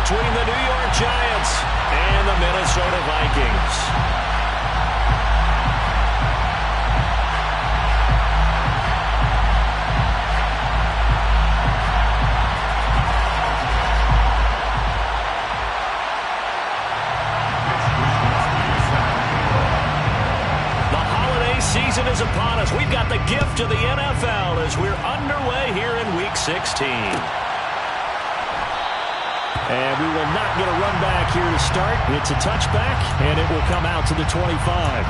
between the New York Giants and the Minnesota Vikings. Season is upon us. We've got the gift of the NFL as we're underway here in Week 16. And we will not get a run back here to start. It's a touchback, and it will come out to the 25.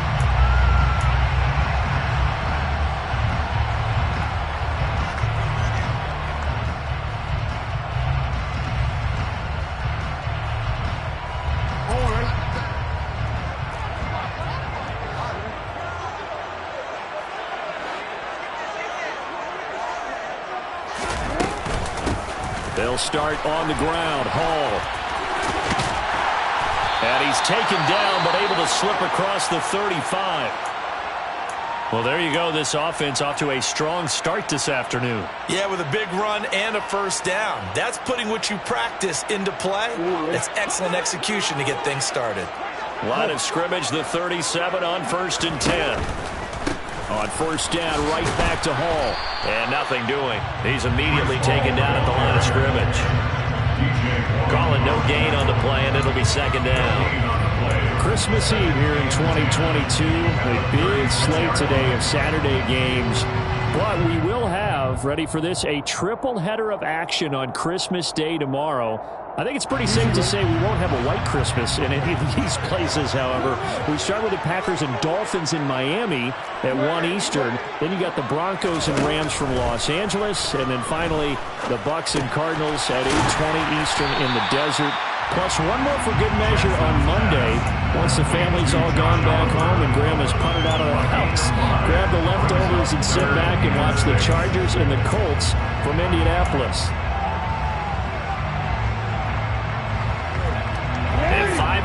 They'll start on the ground. Hall. And he's taken down, but able to slip across the 35. Well, there you go. This offense off to a strong start this afternoon. Yeah, with a big run and a first down. That's putting what you practice into play. It's excellent execution to get things started. Line of scrimmage, the 37 on 1st and 10. On first down, right back to Hall. And nothing doing. He's immediately taken down at the line of scrimmage. Calling no gain on the play, and it'll be 2nd down. Christmas Eve here in 2022. A big slate today of Saturday games. But we will have, ready for this, a triple header of action on Christmas Day tomorrow. I think it's pretty safe to say we won't have a white Christmas in any of these places, however. We start with the Packers and Dolphins in Miami at 1 Eastern. Then you got the Broncos and Rams from Los Angeles. And then finally, the Bucs and Cardinals at 8:20 Eastern in the desert. Plus one more for good measure on Monday. Once the family's all gone back home and Grandma's punted out of the house, grab the leftovers and sit back and watch the Chargers and the Colts from Indianapolis.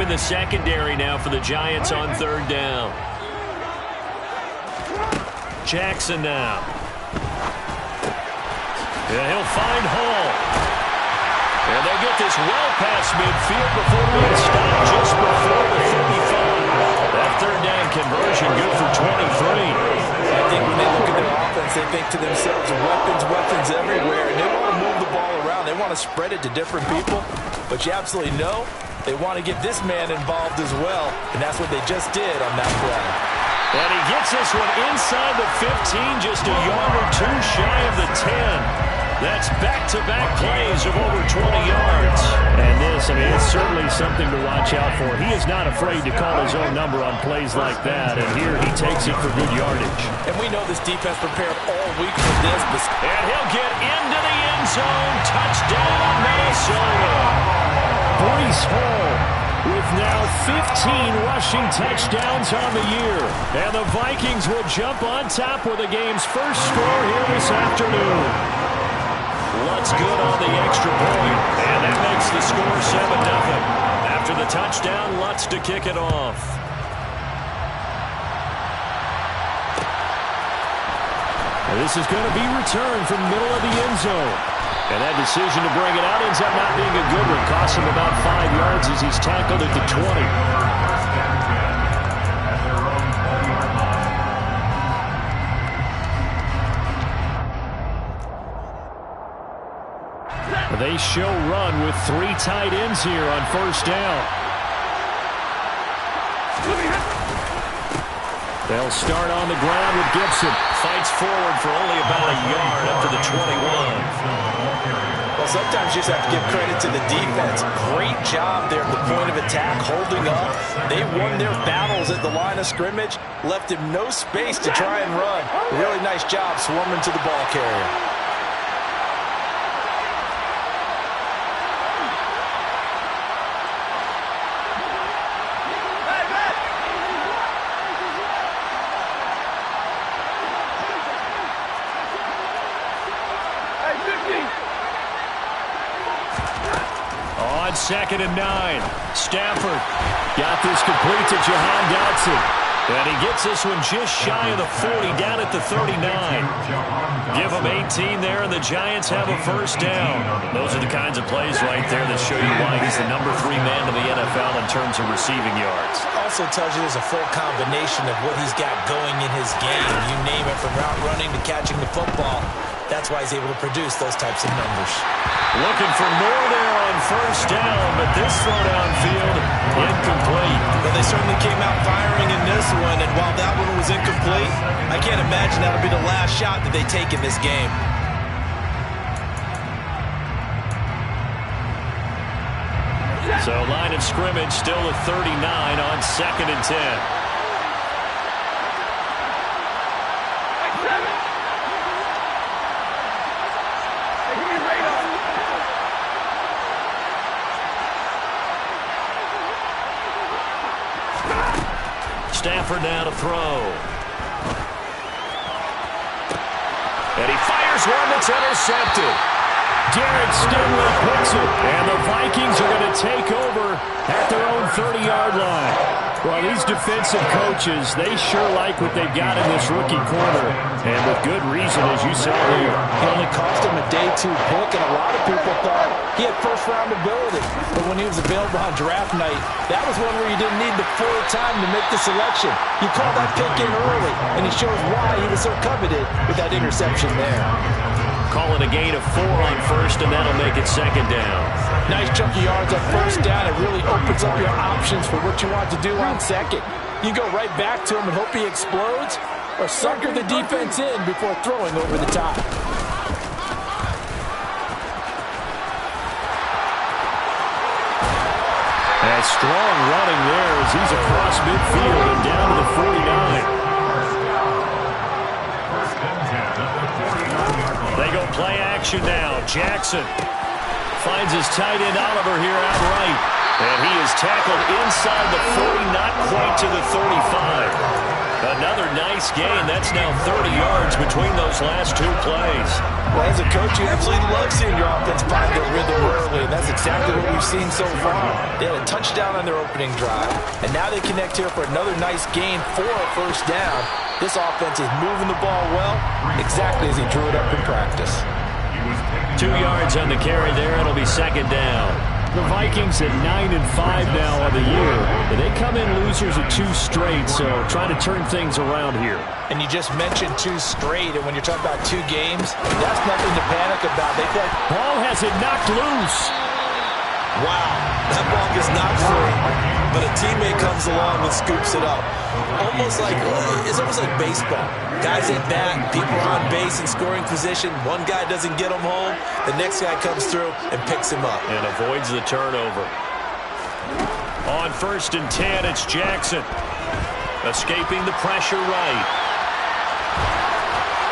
In the secondary now for the Giants on 3rd down. Jackson now. And he'll find Hall. And they'll get this well past midfield before being stopped just before the 35. That 3rd down conversion good for 23. I think when they look at their offense, they think to themselves, weapons everywhere, and they want to move the ball around. They want to spread it to different people, but you absolutely know they want to get this man involved as well, and that's what they just did on that play. And he gets this one inside the 15, just a yard or two shy of the 10. That's back-to-back plays of over 20 yards. And this, I mean, it's certainly something to watch out for. He is not afraid to call his own number on plays like that, and here he takes it for good yardage. And we know this defense prepared all week for this. And he'll get into the end zone. Touchdown, Minnesota. Breece Hall with now 15 rushing touchdowns on the year. And the Vikings will jump on top with the game's first score here this afternoon. Lutz good on the extra point, and that makes the score 7-0. After the touchdown, Lutz to kick it off. This is going to be returned from the middle of the end zone. And that decision to bring it out ends up not being a good one. Costs him about 5 yards as he's tackled at the 20. They show run with 3 tight ends here on first down. They'll start on the ground with Gibson. Fights forward for only about a yard up to the 21. Well, sometimes you just have to give credit to the defense. Great job there at the point of attack, holding up. They won their battles at the line of scrimmage, left him no space to try and run. Really nice job swarming to the ball carrier. On 2nd and 9. Stafford got this complete to Jahan Dotson. And he gets this one just shy of the 40, down at the 39. Give him 18 there, and the Giants have a first down. Those are the kinds of plays right there that show you why he's the number 3 man in the NFL in terms of receiving yards. Also tells you there's a full combination of what he's got going in his game. You name it, from route running to catching the football. That's why he's able to produce those types of numbers. Looking for more there on first down, but this throw downfield, incomplete. Well, they certainly came out firing in this one, and while that one was incomplete, I can't imagine that'll be the last shot that they take in this game. So line of scrimmage still at 39 on 2nd and 10. Stafford now to throw. And he fires one that's intercepted. Derek Stingley puts it, and the Vikings are going to take over at their own 30-yard line. Well, these defensive coaches, they sure like what they've got in this rookie corner, and with good reason, as you saw here. It only cost him a day 2 pick, and a lot of people thought he had first-round ability. But when he was available on draft night, that was one where you didn't need the full time to make the selection. You called that pick in early, and he shows why he was so coveted with that interception there. Call it a gain of 4 on first, and that'll make it 2nd down. Nice chunk of yards on first down. It really opens up your options for what you want to do on second. You go right back to him and hope he explodes, or sucker the defense in before throwing over the top. And strong running there as he's across midfield and down to the 49. They go play action now. Jackson finds his tight end Oliver here outright. And he is tackled inside the 40, not quite to the 35. Another nice gain. That's now 30 yards between those last 2 plays. Well, as a coach, you absolutely love seeing your offense find their rhythm early, and that's exactly what we've seen so far. They had a touchdown on their opening drive, and now they connect here for another nice gain for a first down. This offense is moving the ball well, exactly as he drew it up in practice. 2 yards on the carry there. It'll be 2nd down. The Vikings at 9-5 now on the year. And they come in losers of 2 straight, so trying to turn things around here. And you just mentioned 2 straight, and when you're talking about 2 games, that's nothing to panic about. They play. Ball has it knocked loose. Wow, that ball gets knocked free, but a teammate comes along and scoops it up. It's almost like baseball. Guys at bat, people are on base in scoring position. One guy doesn't get him home, the next guy comes through and picks him up. And avoids the turnover. On 1st and 10, it's Jackson. Escaping the pressure right.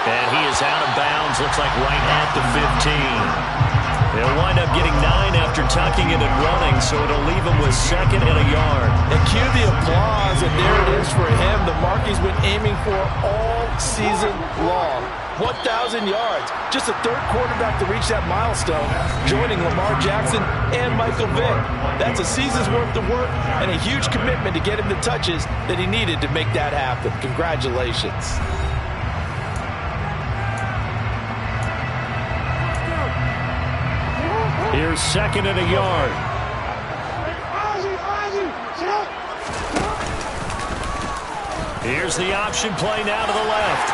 And he is out of bounds, looks like right at the 15. They'll wind up getting 9 after tucking it and running, so it'll leave him with 2nd and a yard. And cue the applause, and there it is for him. The mark he's been aiming for all season long. 1,000 yards. Just the 3rd quarterback to reach that milestone, joining Lamar Jackson and Michael Vick. That's a season's worth of work and a huge commitment to get him the touches that he needed to make that happen. Congratulations. Here's 2nd and a yard. Here's the option play now to the left.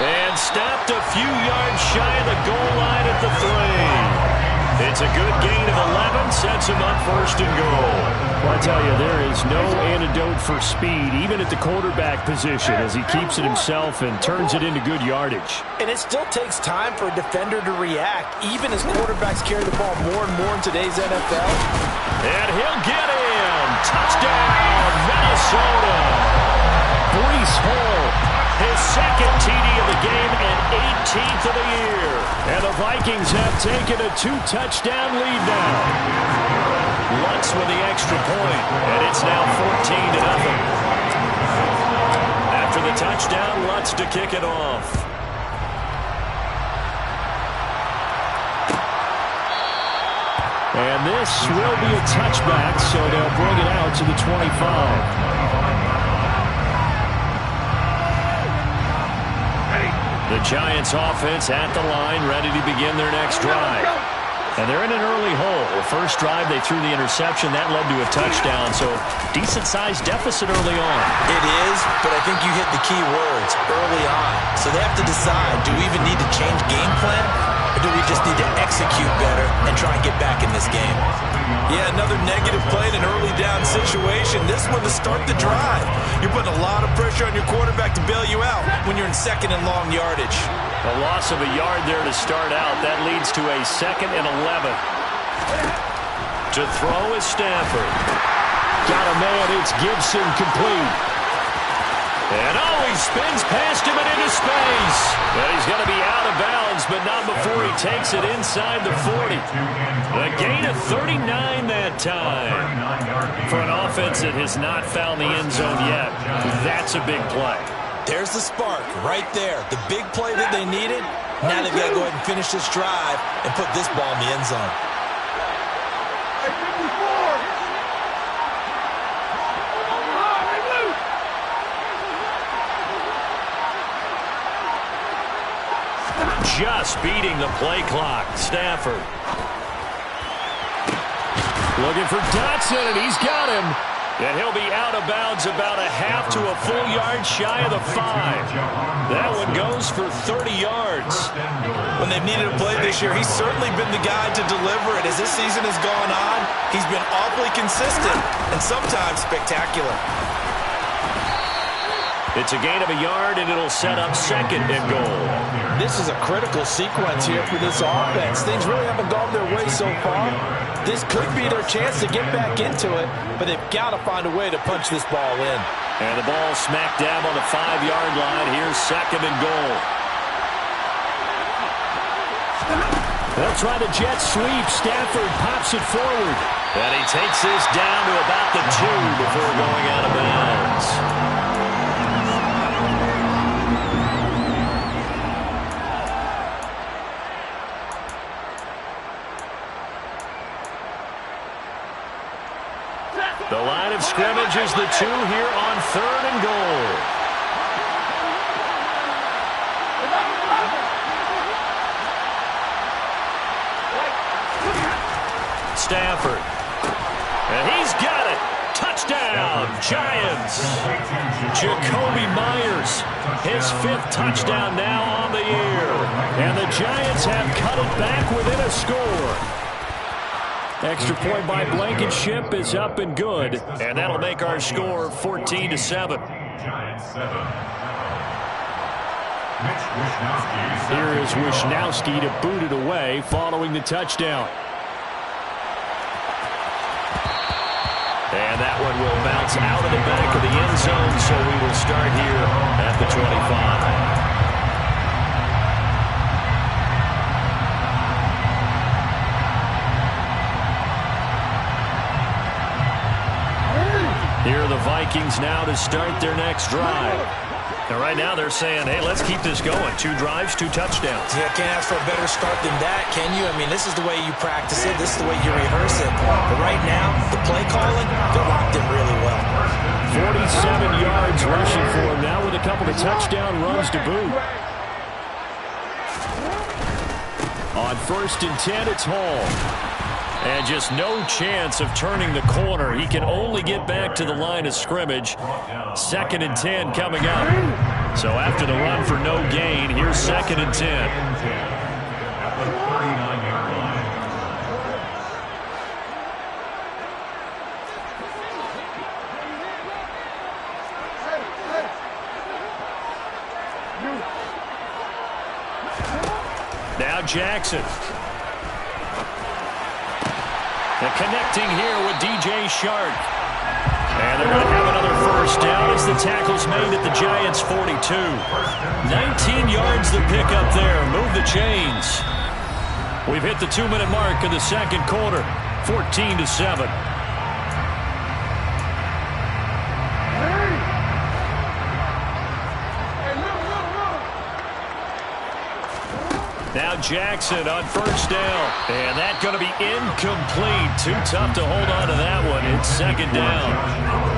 And stopped a few yards shy of the goal line at the 3. It's a good gain of 11, sets him up 1st and goal. Well, I tell you, there is no antidote for speed, even at the quarterback position, as he keeps it himself and turns it into good yardage. And it still takes time for a defender to react, even as quarterbacks carry the ball more and more in today's NFL. And he'll get in. Touchdown, Minnesota. Breece Hall, his 2nd TD of the game and 18th of the year. And the Vikings have taken a 2-touchdown lead now. Lutz with the extra point, and it's now 14-0. After the touchdown, Lutz to kick it off. And this will be a touchback, so they'll bring it out to the 25. The Giants offense at the line, ready to begin their next drive. And they're in an early hole. The first drive, they threw the interception. That led to a touchdown, so decent-sized deficit early on. It is, but I think you hit the key words, early on. So they have to decide, do we even need to change game plan, or do we just need to execute better and try and get back in this game? Yeah, another negative play in an early down situation. This one to start the drive. You're putting a lot of pressure on your quarterback to bail you out when you're in second and long yardage. A loss of a yard there to start out. That leads to a 2nd and 11. To throw is Stafford. Got a man, it's Gibson, complete. And he spins past him and into space. But he's going to be out of bounds, but not before he takes it inside the 40. A gain of 39 that time. For an offense that has not found the end zone yet, that's a big play. There's the spark right there. The big play that they needed. Now they've got to go ahead and finish this drive and put this ball in the end zone. Just beating the play clock. Stafford. Looking for Dotson, and he's got him. And he'll be out of bounds about a half to a full yard shy of the 5. That one goes for 30 yards. When they've needed a play this year, he's certainly been the guy to deliver it. As this season has gone on, he's been awfully consistent and sometimes spectacular. It's a gain of a yard, and it'll set up 2nd and goal. This is a critical sequence here for this offense. Things really haven't gone their way so far. This could be their chance to get back into it, but they've got to find a way to punch this ball in. And the ball smack dab on the 5-yard line. Here's 2nd and goal. They'll try the jet sweep. Stafford pops it forward. And he takes this down to about the 2 before going out of bounds. The line of scrimmage is the 2 here on 3rd and goal. Stafford. And he's got it. Touchdown, Giants. Jacoby Myers, his 5th touchdown now on the year. And the Giants have cut it back within a score. Extra point by Blankenship is up and good. And that'll make our score 14-7. Here is Wisnowski to boot it away following the touchdown. And that one will bounce out of the back of the end zone, so we will start here at the 25. Here are the Vikings now to start their next drive. And right now they're saying, hey, let's keep this going. 2 drives, 2 touchdowns. Yeah, can't ask for a better start than that, can you? I mean, this is the way you practice it. This is the way you rehearse it. But right now, the play calling, they're locked in really well. 47 yards rushing for him now with a couple of touchdown runs to boot. On 1st and 10, it's Hall. And just no chance of turning the corner. He can only get back to the line of scrimmage. 2nd and 10 coming up. So after the run for no gain, here's 2nd and 10. Now Jackson. And connecting here with DJ Shark. And they're going to have another first down as the tackle's made at the Giants' 42. 19 yards to pick up there. Move the chains. We've hit the 2-minute mark of the 2nd quarter. 14-7. Now Jackson on first down. And that's going to be incomplete. Too tough to hold on to that one. It's second down.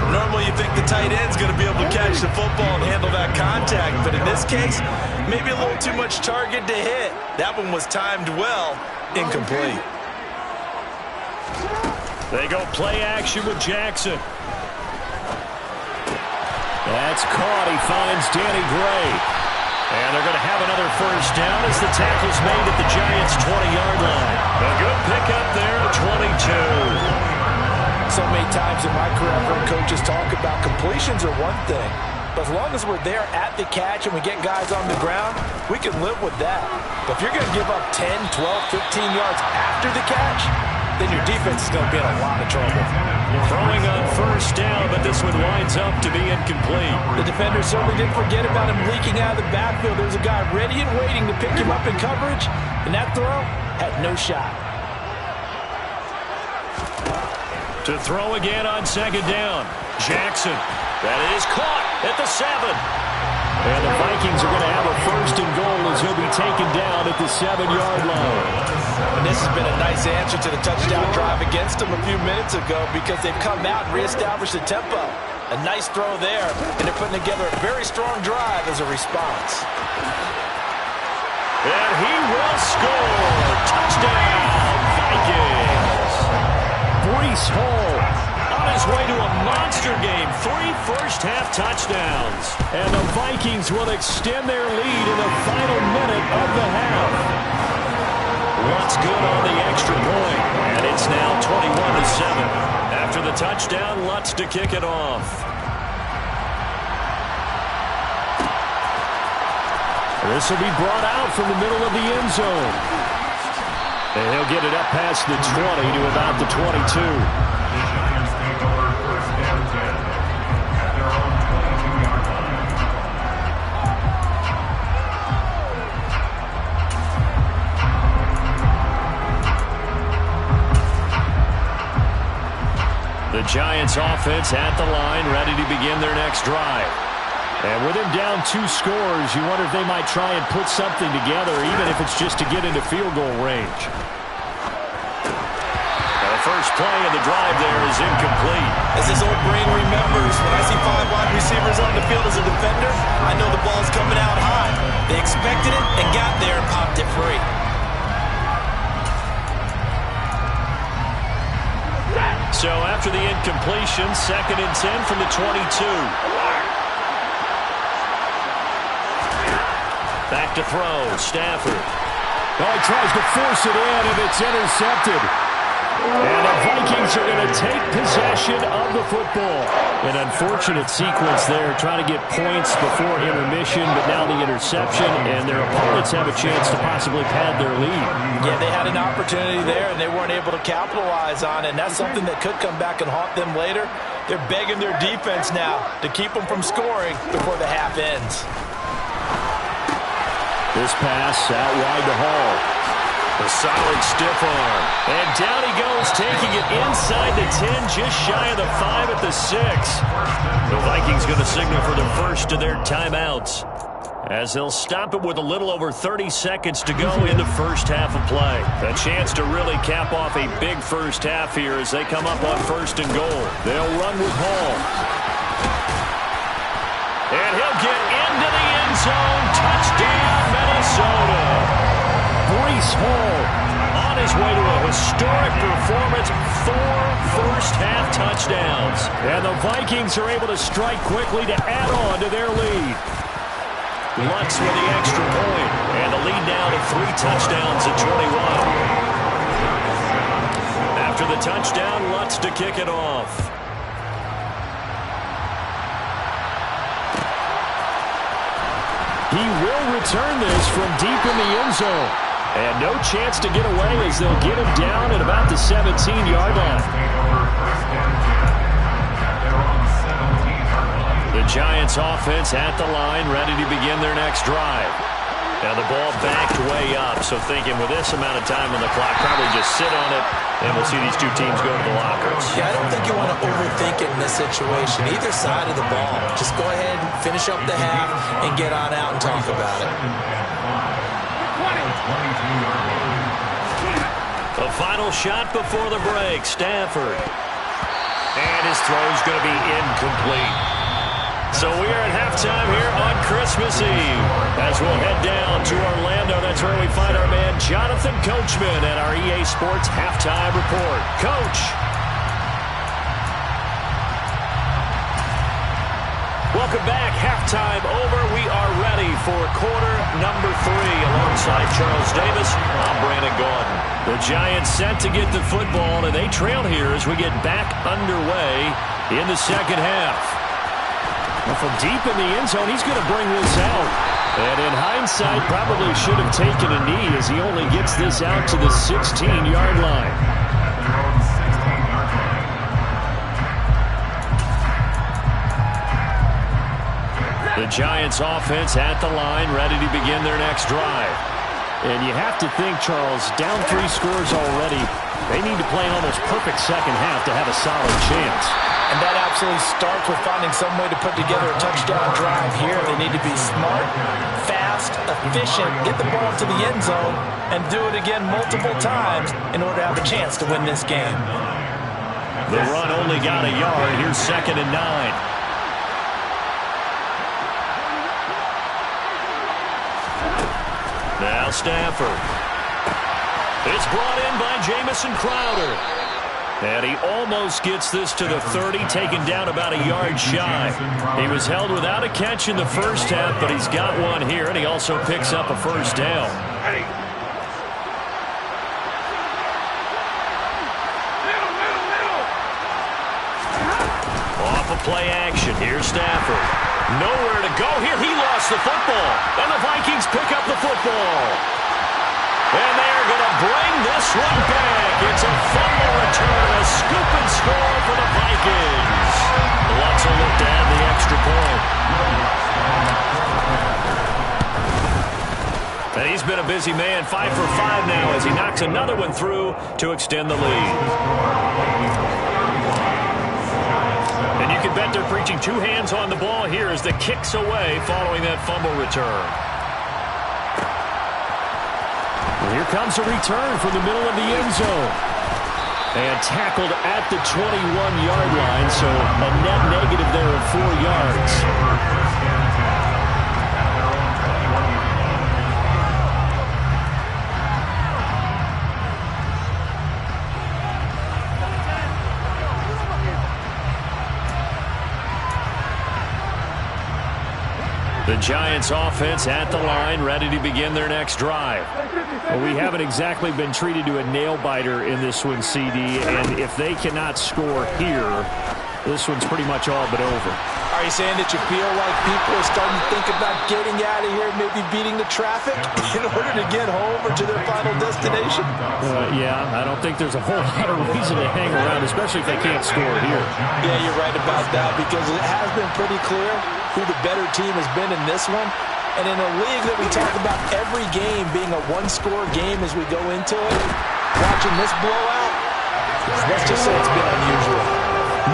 Normally you think the tight end's going to be able to catch the football and handle that contact. But in this case, maybe a little too much target to hit. That one was timed well. Incomplete. They go play action with Jackson. That's caught. He finds Danny Gray. And they're going to have another first down as the tackle's made at the Giants' 20-yard line. A good pickup there at 22. So many times in my career, I've heard coaches talk about completions are one thing. But as long as we're there at the catch and we get guys on the ground, we can live with that. But if you're going to give up 10, 12, 15 yards after the catch, then your defense is going to be in a lot of trouble. Throwing on first down, but this one winds up to be incomplete. The defender certainly didn't forget about him leaking out of the backfield. There was a guy ready and waiting to pick him up in coverage, and that throw had no shot. To throw again on second down. Jackson. That is caught at the 7. And the Vikings are going to have a first and goal as he'll be taken down at the 7-yard line. And this has been a nice answer to the touchdown drive against them a few minutes ago because they've come out and reestablished the tempo. A nice throw there, and they're putting together a very strong drive as a response. And he will score. Touchdown, Vikings. Breece Hall on his way to a monster game. 3 first-half touchdowns. And the Vikings will extend their lead in the final minute of the half. Lutz good on the extra point, and it's now 21-7. After the touchdown, Lutz to kick it off. This will be brought out from the middle of the end zone. And he'll get it up past the 20 to about the 22. The Giants offense at the line, ready to begin their next drive. And with him down 2 scores, you wonder if they might try and put something together, even if it's just to get into field goal range. The first play of the drive there is incomplete. As his old brain remembers, when I see 5 wide receivers on the field as a defender, I know the ball's coming out high. They expected it and got there and popped it free. So after the incompletion, 2nd and 10 from the 22. Back to throw, Stafford. Oh, he tries to force it in, and it's intercepted. And the Vikings are going to take possession of the football. An unfortunate sequence there, trying to get points before intermission, but now the interception, and their opponents have a chance to possibly pad their lead. Yeah, they had an opportunity there, and they weren't able to capitalize on it, and that's something that could come back and haunt them later. They're begging their defense now to keep them from scoring before the half ends. This pass out wide to Hall. A solid stiff arm. And down he goes, taking it inside the 10, just shy of the 5 at the 6. The Vikings going to signal for the first of their timeouts, as they'll stop it with a little over 30 seconds to go in the first half of play. A chance to really cap off a big first half here as they come up on 1st and goal. They'll run with Hall. And he'll get into the end zone. Touchdown, Minnesota. Breece Hall on his way to a historic performance. 4 first-half touchdowns. And the Vikings are able to strike quickly to add on to their lead. Lutz with the extra point. And the lead now to 3 touchdowns at 21. After the touchdown, Lutz to kick it off. He will return this from deep in the end zone. And no chance to get away as they'll get him down at about the 17-yard line. The Giants offense at the line, ready to begin their next drive. Now the ball backed way up, so thinking with this amount of time on the clock, probably just sit on it, and we'll see these 2 teams go to the lockers. Yeah, I don't think you want to overthink it in this situation. Either side of the ball. Just go ahead and finish up the half and get on out and talk about it. The final shot before the break, Stafford. And his throw's going to be incomplete. So we are at halftime here on Christmas Eve. As we'll head down to Orlando, that's where we find our man Jonathan Coachman at our EA Sports Halftime Report. Coach. Welcome back. Halftime over. We are ready for quarter number 3. Alongside Charles Davis, I'm Brandon Gaudin. The Giants set to get the football, and they trail here as we get back underway in the second half. Well, from deep in the end zone, he's going to bring this out. And in hindsight, probably should have taken a knee as he only gets this out to the 16-yard line. The Giants offense at the line, ready to begin their next drive. And you have to think, Charles, down 3 scores already. They need to play an almost perfect second half to have a solid chance. And that absolutely starts with finding some way to put together a touchdown drive here. They need to be smart, fast, efficient, get the ball to the end zone, and do it again multiple times in order to have a chance to win this game. The run only got a yard. Here's 2nd and 9. Now Stafford. It's brought in by Jamison Crowder. And he almost gets this to the 30, taken down about a yard shy. He was held without a catch in the first half, but he's got one here, and he also picks up a first down. Off of play action, here's Stafford. Nowhere to go here. He lost the football, and the Vikings pick up the football. And they're going to bring this one back. It's a fumble return, a scoop and score for the Vikings. Let's look to add the extra point. And he's been a busy man, 5 for 5 now as he knocks another one through to extend the lead. And you can bet they're preaching 2 hands on the ball here as the kick's away following that fumble return. Here comes a return from the middle of the end zone. And tackled at the 21-yard line, so a net negative there of 4 yards. The Giants offense at the line, ready to begin their next drive. Well, we haven't exactly been treated to a nail-biter in this one, CD, and if they cannot score here, this one's pretty much all but over. Are you saying that you feel like people are starting to think about getting out of here, maybe beating the traffic in order to get home or to their final destination? Yeah, I don't think there's a whole lot of reason to hang around, especially if they can't score here. Yeah, you're right about that, because it has been pretty clear who the better team has been in this one. And in a league that we talk about every game being a one-score game as we go into it, watching this blowout, let's just say it's been unusual.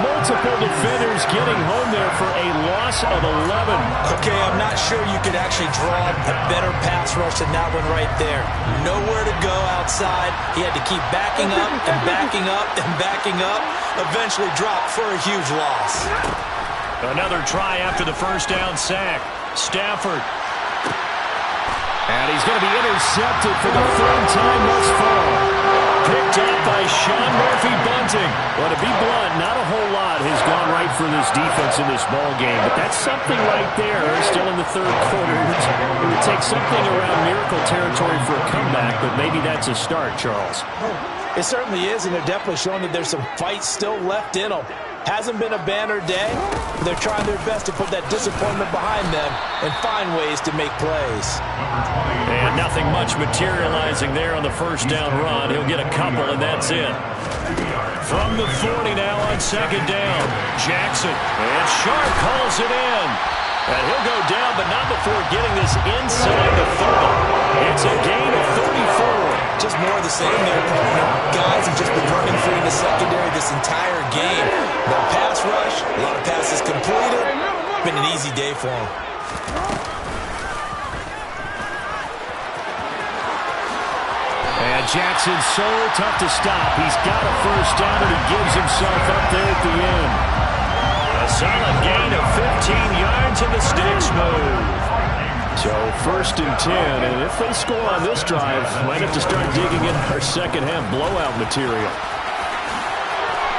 Multiple defenders getting home there for a loss of 11. Okay, I'm not sure you could actually draw a better pass rush than that one right there. Nowhere to go outside. He had to keep backing up and backing up and backing up. Eventually dropped for a huge loss. Another try after the first down sack. Stafford. And he's going to be intercepted for the 3rd time thus far. Picked up by Sean Murphy-Bunting. Well, to be blunt, not a whole lot has gone right for this defense in this ball game, but that's something right there. Still in the 3rd quarter. It would take something around miracle territory for a comeback, but maybe that's a start, Charles. It certainly is, and they're definitely showing that there's some fight still left in them. Hasn't been a banner day. They're trying their best to put that disappointment behind them and find ways to make plays. And nothing much materializing there on the first down run. He'll get a couple, and that's it. From the 40 now on 2nd down. Jackson. And Sharp calls it in. And he'll go down, but not before getting this inside the 30. It's a gain of 34. Just more of the same there. Guys have just been running free in the secondary this entire game. No pass rush, a lot of passes completed. Been an easy day for them. And Jackson's so tough to stop. He's got a first down, and he gives himself up there at the end. A solid gain of 15 yards, and the sticks move. So 1st and 10, and if they score on this drive, might have to start digging in our second half blowout material.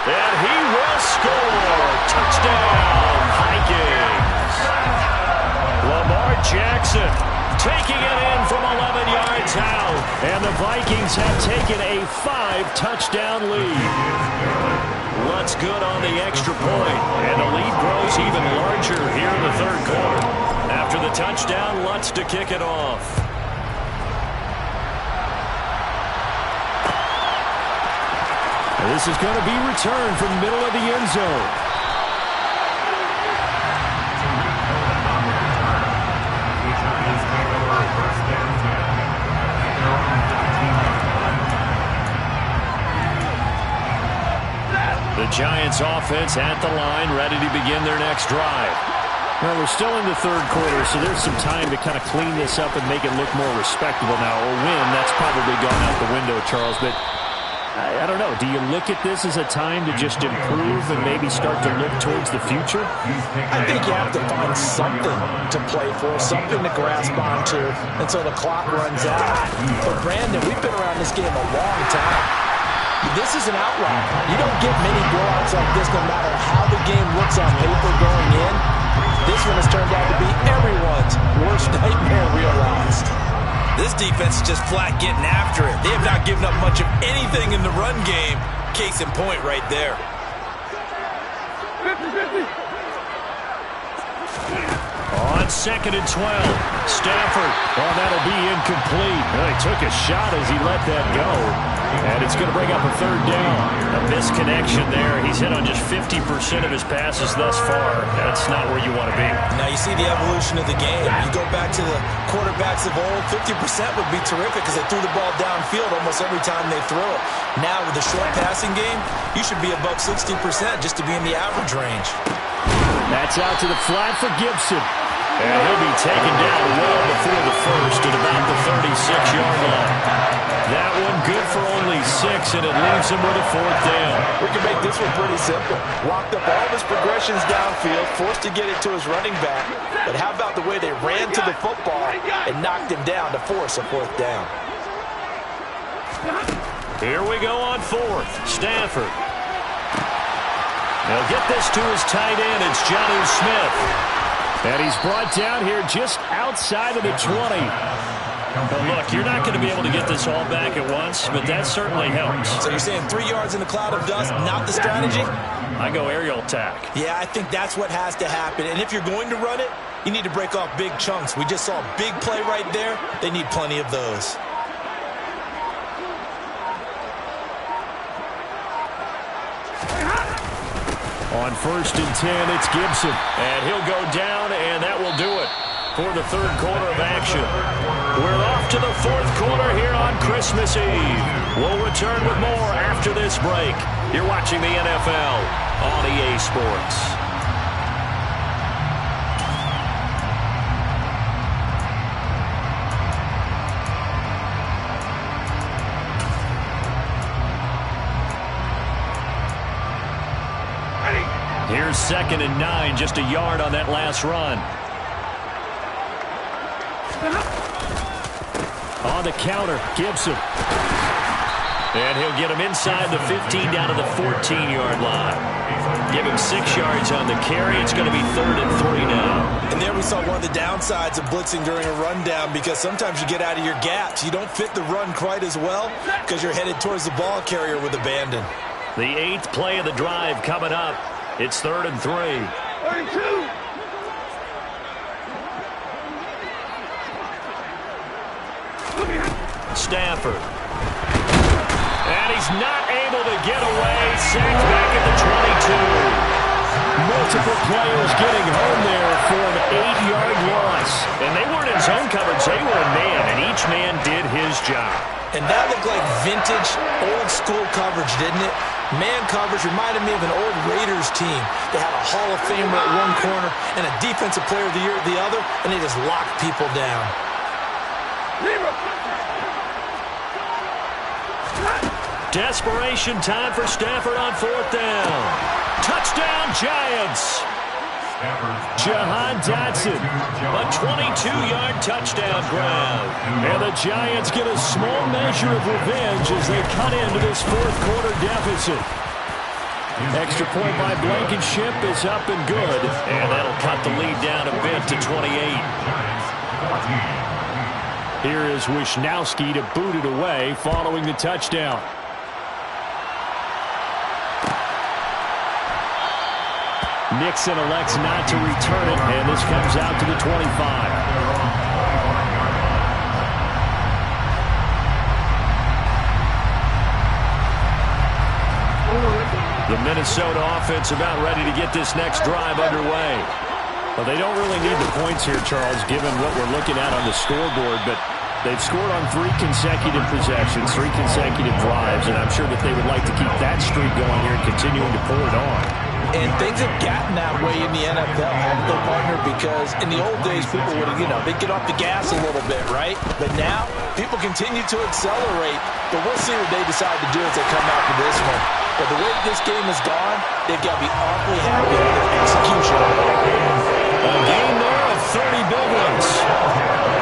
And he will score. Touchdown, Vikings. Lamar Jackson taking it in from 11 yards out. And the Vikings have taken a 5-touchdown lead. Lutz good on the extra point, and the lead grows even larger here in the 3rd quarter. After the touchdown, Lutz to kick it off. This is going to be returned from the middle of the end zone. The Giants offense at the line, ready to begin their next drive. Well, we're still in the 3rd quarter, so there's some time to kind of clean this up and make it look more respectable now. A win, that's probably gone out the window, Charles, but I don't know. Do you look at this as a time to just improve and maybe start to look towards the future? I think you have to find something to play for, something to grasp onto until the clock runs out. But, Brandon, we've been around this game a long time. This is an outlier. You don't get many blowouts like this no matter how the game looks on paper going in. This one has turned out to be everyone's worst nightmare realized. This defense is just flat getting after it. They have not given up much of anything in the run game. Case in point right there. 50-50. On 2nd and 12, Stafford. Oh, that'll be incomplete. Well, he took a shot as he let that go. And it's going to bring up a 3rd down. A misconnection there. He's hit on just 50% of his passes thus far. That's not where you want to be. Now you see the evolution of the game. You go back to the quarterbacks of old, 50% would be terrific because they threw the ball downfield almost every time they throw it. Now with the short passing game, you should be above 60% just to be in the average range. That's out to the flat for Gibson. And he'll be taken down well before the 1st at about the 36-yard line. That one good for only 6, and it leaves him with a 4th down. We can make this one pretty simple. Walked up all of his progressions downfield, forced to get it to his running back. But how about the way they ran to the football and knocked him down to force a 4th down? Here we go on 4th. Stafford. They'll get this to his tight end. It's Jonnu Smith. And he's brought down here just outside of the 20. But look, you're not going to be able to get this all back at once, but that certainly helps. So you're saying 3 yards in the cloud of dust, not the strategy? I go aerial attack. Yeah, I think that's what has to happen. And if you're going to run it, you need to break off big chunks. We just saw a big play right there. They need plenty of those. On 1st and 10, it's Gibson. And he'll go down, and that will do it for the 3rd quarter of action. We're off to the 4th quarter here on Christmas Eve. We'll return with more after this break. You're watching the NFL on EA Sports. Here's 2nd and 9, just a yard on that last run. On the counter, Gibson. And he'll get him inside the 15 down to the 14-yard line. Give him 6 yards on the carry. It's going to be 3rd and 3 now. And there we saw one of the downsides of blitzing during a rundown because sometimes you get out of your gaps. You don't fit the run quite as well because you're headed towards the ball carrier with abandon. The 8th play of the drive coming up. It's 3rd and 3. 32. Stafford. And he's not able to get away. Sacked back at the 22. Multiple players getting home there for an 8-yard loss. And they weren't in zone coverage. They were in man, and each man did his job. And that looked like vintage, old-school coverage, didn't it? Man coverage reminded me of an old Raiders team. They had a Hall of Famer at one corner and a Defensive Player of the Year at the other, and they just locked people down. Desperation time for Stafford on 4th down. Touchdown, Giants. Jahan Dotson, a 22-yard touchdown grab. And the Giants get a small measure of revenge as they cut into this fourth-quarter deficit. Extra point by Blankenship is up and good. And that'll cut the lead down a bit to 28. Here is Wisnowski to boot it away following the touchdown. Nixon elects not to return it, and this comes out to the 25. The Minnesota offense about ready to get this next drive underway. Well, they don't really need the points here, Charles, given what we're looking at on the scoreboard, but they've scored on 3 consecutive possessions, 3 consecutive drives, and I'm sure that they would like to keep that streak going here and continuing to pull it on. And things have gotten that way in the NFL, haven't they, partner? Because in the old days, people would, they'd get off the gas a little bit, right? But now, people continue to accelerate. But we'll see what they decide to do as they come out for this one. But the way this game has gone, they've got to be awfully happy with their execution. A gain there of 30 big ones.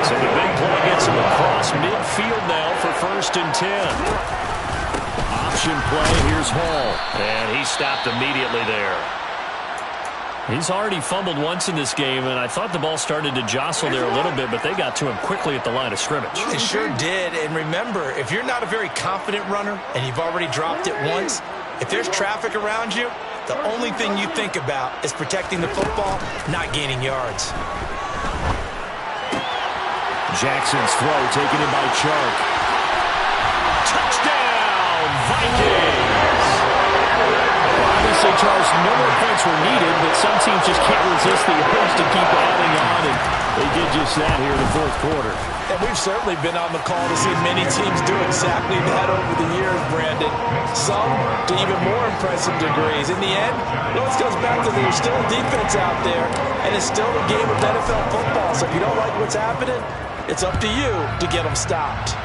So the big play gets him across midfield now for 1st and 10. Option play, here's Hall. And he stopped immediately there. He's already fumbled once in this game, and I thought the ball started to jostle there a little bit, but they got to him quickly at the line of scrimmage. It sure did, and remember, if you're not a very confident runner and you've already dropped it once, if there's traffic around you, the only thing you think about is protecting the football, not gaining yards. Jackson's throw taken in by Chark. Touchdown, Vikings! Well, obviously, Charles, no more points were needed, but some teams just can't resist the urge to keep adding on, and they did just that here in the fourth quarter. And we've certainly been on the call to see many teams do exactly that over the years, Brandon. Some to even more impressive degrees. In the end, it always goes back to there's still a defense out there, and it's still a game of NFL football. So if you don't like what's happening, it's up to you to get them stopped.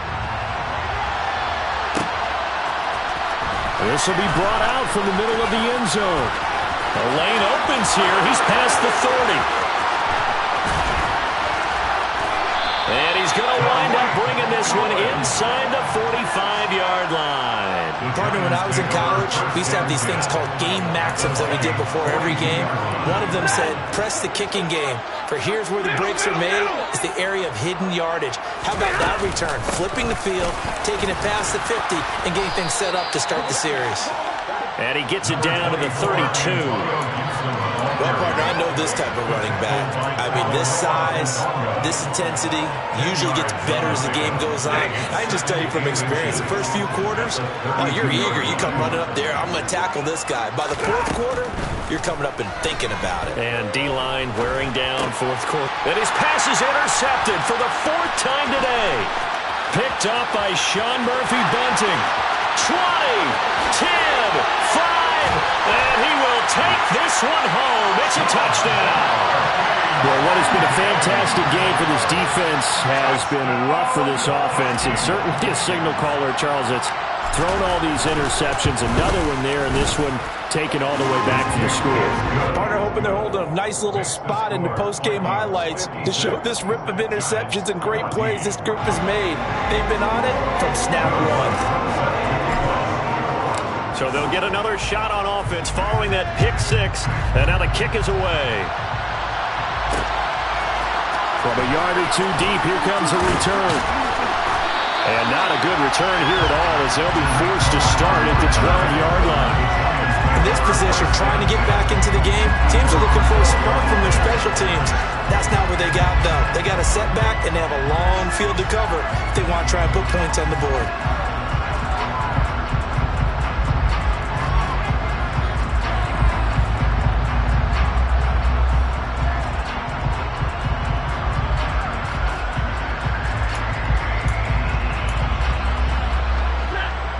This will be brought out from the middle of the end zone. The lane opens here. He's past the 30. And he's going to wind up bringing this one inside the 45-yard line. Partner, when I was in college, we used to have these things called game maxims that we did before every game. One of them said, press the kicking game. For here's where the breaks are made. It's the area of hidden yardage. How about that return? Flipping the field, taking it past the 50, and getting things set up to start the series. And he gets it down to the 32. Well, partner, I know this type of running back. I mean, this size, this intensity usually gets better as the game goes on. I can just tell you from experience, the first few quarters, you're eager. You come running up there, I'm going to tackle this guy. By the fourth quarter, you're coming up and thinking about it. And D-line wearing down fourth quarter. And his pass is intercepted for the 4th time today. Picked up by Sean Murphy-Bunting. 20, 10, 5, and he will take this one home. It's a touchdown. Well, what has been a fantastic game for this defense has been rough for this offense, and certainly a signal caller, Charles, that's thrown all these interceptions. Another one there, and this one taken all the way back from the score. Partner hoping they're holding a nice little spot in the post-game highlights to show this rip of interceptions and great plays this group has made. They've been on it from snap one. So they'll get another shot on offense following that pick 6, and now the kick is away. From a yard or two deep, here comes a return. And not a good return here at all, as they'll be forced to start at the 12-yard line. In this position, trying to get back into the game, teams are looking for a spark from their special teams. That's not what they got, though. They got a setback, and they have a long field to cover if they want to try and put points on the board.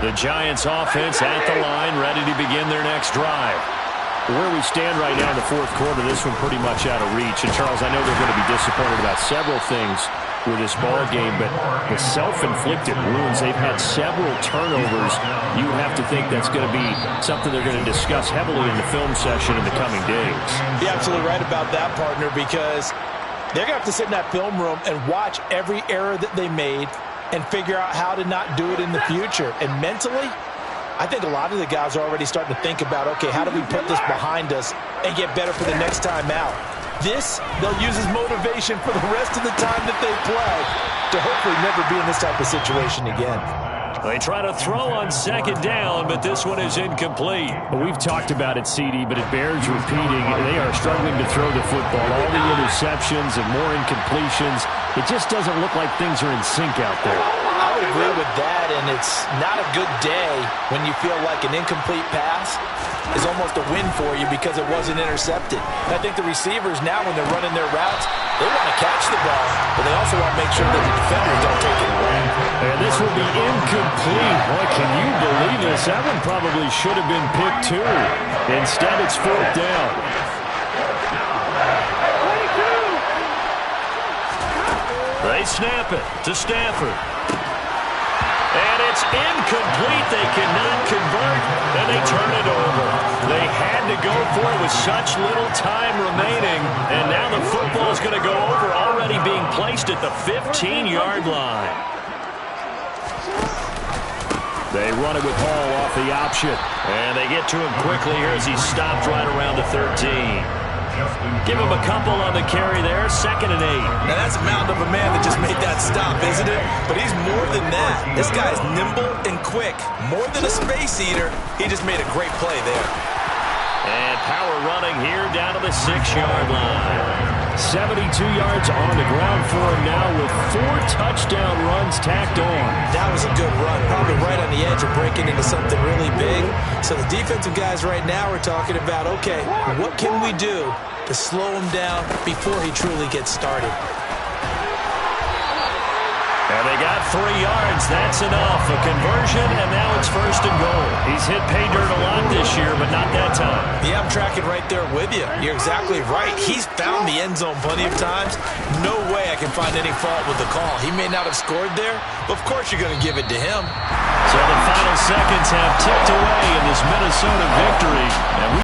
The Giants offense at the line, ready to begin their next drive. Where we stand right now in the fourth quarter, this one pretty much out of reach. And, Charles, I know they're going to be disappointed about several things with this ball game, but the self-inflicted wounds, they've had several turnovers. You have to think that's going to be something they're going to discuss heavily in the film session in the coming days. You're absolutely right about that, partner, because they're going to have to sit in that film room and watch every error that they made and figure out how to not do it in the future. And mentally, I think a lot of the guys are already starting to think about, okay, how do we put this behind us and get better for the next time out? This, they'll use as motivation for the rest of the time that they play to hopefully never be in this type of situation again. They try to throw on second down, but this one is incomplete. Well, we've talked about it, CD, but it bears repeating. They are struggling to throw the football. All the interceptions and more incompletions. It just doesn't look like things are in sync out there. I would agree with that, and it's not a good day when you feel like an incomplete pass is almost a win for you because it wasn't intercepted. And I think the receivers now, when they're running their routes, they want to catch the ball, but they also want to make sure that the defenders don't take it away. And this will be incomplete. Boy, can you believe this? That one probably should have been picked too. Instead, it's fourth down. They snap it to Stafford. And it's incomplete. They cannot convert, and they turn it over. They had to go for it with such little time remaining, and now the football is going to go over, already being placed at the 15-yard line. They run it with Hall off the option, and they get to him quickly here as he stopped right around the 13. Give him a couple on the carry there, 2nd and 8. Now that's a mountain of a man that just made that stop, isn't it? But he's more than that. This guy's nimble and quick. More than a space eater, he just made a great play there. And power running here down to the 6-yard line. 72 yards on the ground for him now with 4 touchdown runs tacked on. That was a good run, probably right on the edge of breaking into something really big. So the defensive guys right now are talking about, okay, what can we do to slow him down before he truly gets started? And they got 3 yards. That's enough. A conversion, and now it's 1st and goal. He's hit pay dirt a lot this year, but not that time. Yeah, I'm tracking right there with you. You're exactly right. He's found the end zone plenty of times. No way I can find any fault with the call. He may not have scored there, but of course you're going to give it to him. So the final seconds have ticked away in this Minnesota victory. And